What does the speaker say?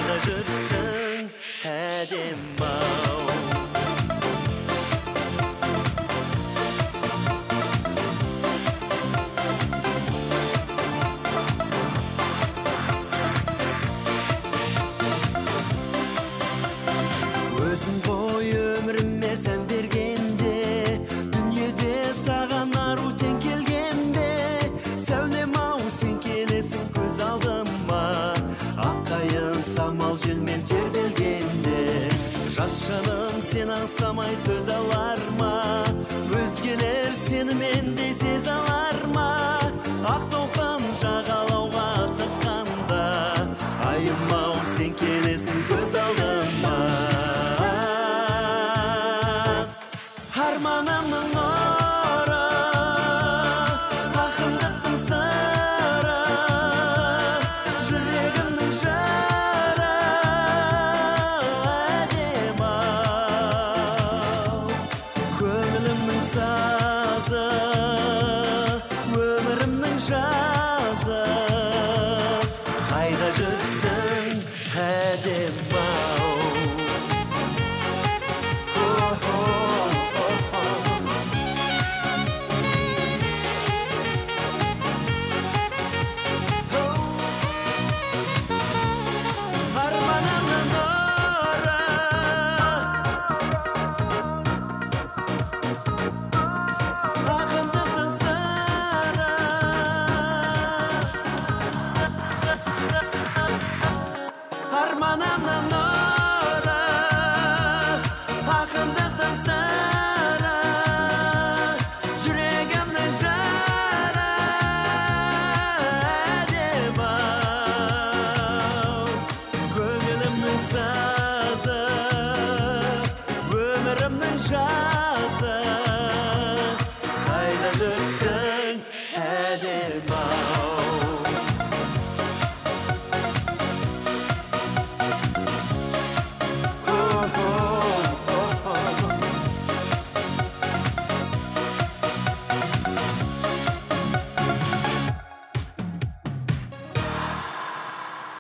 қайда жүрсің әдем-ау. Өзің ғой өміріме сән бергенде, дүниеде саған ару тең келгенде, сәулем-ау сен келесің көз алдыма, аққайын самал желмен тербелгенде. Жас жаным сен аңсамай төзе алар ма, өзгелер сені мендей сезе алар ма? Ақ толқын жағалауға асыққанда, айым-ау сен келесің көз алдыма. Арманымның нұры, ақындықтың сыры, жүрегімнің жары әдем-ау. Көңілімнің сазы, өмірімнің жазы, қайда жүрсің әдем-ау.